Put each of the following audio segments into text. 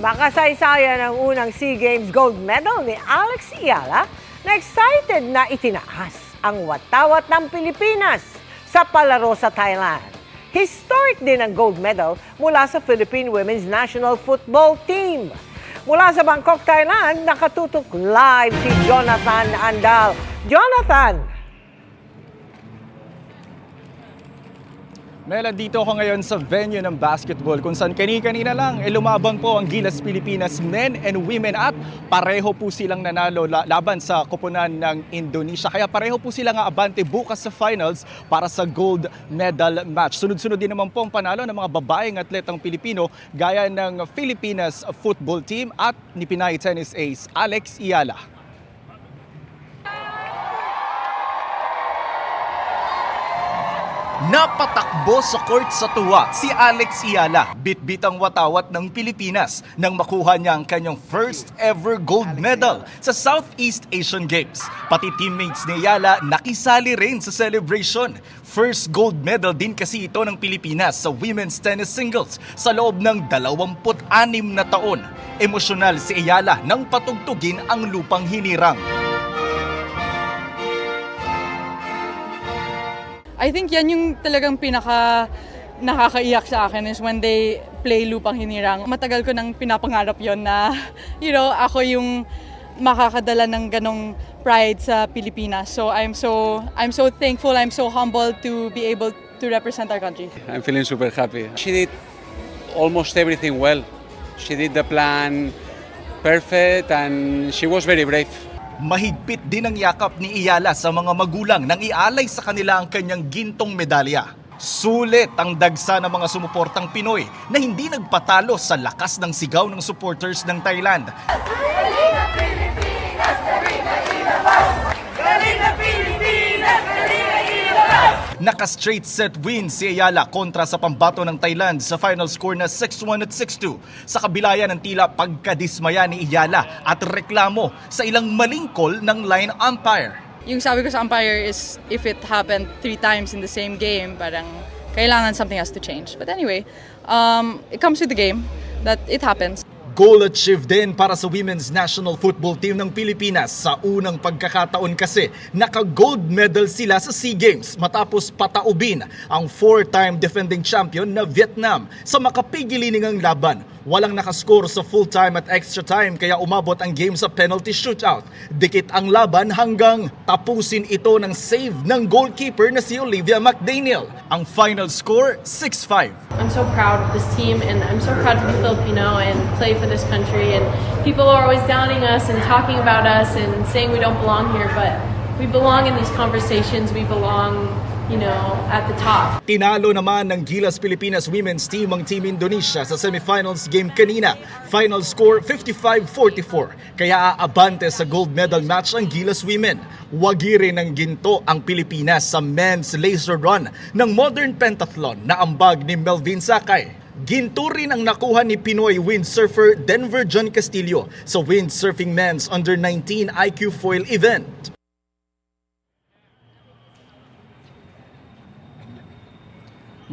Makasaysayan ang unang SEA Games gold medal ni Alex Iala na excited na itinaas ang watawat ng Pilipinas sa palaro sa Thailand. Historic din ang gold medal mula sa Philippine Women's National Football Team. Mula sa Bangkok, Thailand, nakatutok live si Jonathan Andal. Jonathan! Mel, dito ako ngayon sa venue ng basketball kung saan kanina lang lumabang po ang Gilas Pilipinas men and women at pareho po silang nanalo laban sa koponan ng Indonesia. Kaya pareho po silang aabante bukas sa finals para sa gold medal match. Sunod-sunod din naman po ang panalo ng mga babaeng atletang Pilipino gaya ng Filipinas football team at ni Pinay tennis ace Alex Iala. Napatakbo sa court sa tuwa si Alex Iala, bit-bit ang watawat ng Pilipinas nang makuha niya ang kanyang first ever gold medal sa Southeast Asian Games. Pati teammates ni Iala nakisali rin sa celebration. First gold medal din kasi ito ng Pilipinas sa women's tennis singles sa loob ng 26 na taon. Emosyonal si Iala nang patugtugin ang lupang hinirang. I think yan yung talagang nakakaiyak sa akin is when they play Lupang Hinirang. Matagal ko nang pinapangarap yon na, ako yung makakadala ng ganong pride sa Pilipinas. So I'm so thankful, I'm so humbled to be able to represent our country. I'm feeling super happy. She did almost everything well. She did the plan perfect and she was very brave. Mahigpit din ang yakap ni Iala sa mga magulang nang ialay sa kanila ang kanyang gintong medalya. Sulit ang dagsa ng mga sumuportang Pinoy na hindi nagpatalo sa lakas ng sigaw ng supporters ng Thailand. Naka-straight set win si Iala kontra sa pambato ng Thailand sa final score na 6-1 at 6-2. Sa kabilayan ng tila pagkadismaya ni Iala at reklamo sa ilang maling call ng line umpire. Yung sabi ko sa umpire is if it happened 3 times in the same game, parang kailangan something has to change. But anyway, it comes with the game that it happens. Goal achieved din para sa Women's National Football Team ng Pilipinas. Sa unang pagkakataon kasi, naka-gold medal sila sa SEA Games matapos pataubin ang 4-time defending champion na Vietnam sa makapigiliningang laban. Walang nakascore sa full-time at extra time kaya umabot ang game sa penalty shootout. Dikit ang laban hanggang tapusin ito ng save ng goalkeeper na si Olivia McDaniel. Ang final score, 6-5. I'm so proud of this team and I'm so proud to be Filipino and play for this country, and people are always downing us and talking about us and saying we don't belong here, but we belong in these conversations. We belong, at the top. Tinalo naman ng Gilas Pilipinas women's team ang Team Indonesia sa semifinals game kanina. Final score 55-44. Kaya aabante sa gold medal match ang Gilas women. Wagi rin ng ginto ang Pilipinas sa men's laser run ng modern pentathlon na ambag ni Melvin Sakay. Ginto rin ang nakuha ni Pinoy windsurfer Denver John Castillo sa windsurfing men's under-19 IQ foil event.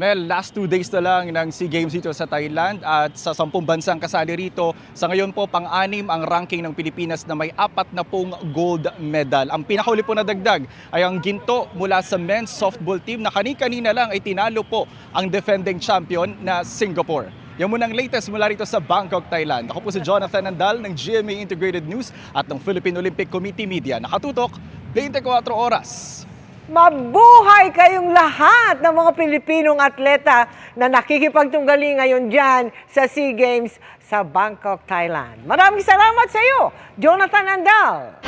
Mel, last 2 days na lang ng SEA Games dito sa Thailand at sa 10 bansang kasali rito. Sa ngayon po, pang-anim ang ranking ng Pilipinas na may 4 na pong gold medal. Ang pinakahuli po na dagdag ay ang ginto mula sa men's softball team na kanina lang ay tinalo po ang defending champion na Singapore. Yan muna ang latest mula rito sa Bangkok, Thailand. Ako po si Jonathan Andal ng GMA Integrated News at ng Philippine Olympic Committee Media. Nakatutok 24 oras. Mabuhay kayong lahat ng mga Pilipinong atleta na nakikipagtunggali ngayon dyan sa SEA Games sa Bangkok, Thailand. Maraming salamat sa iyo, Jonathan Andal.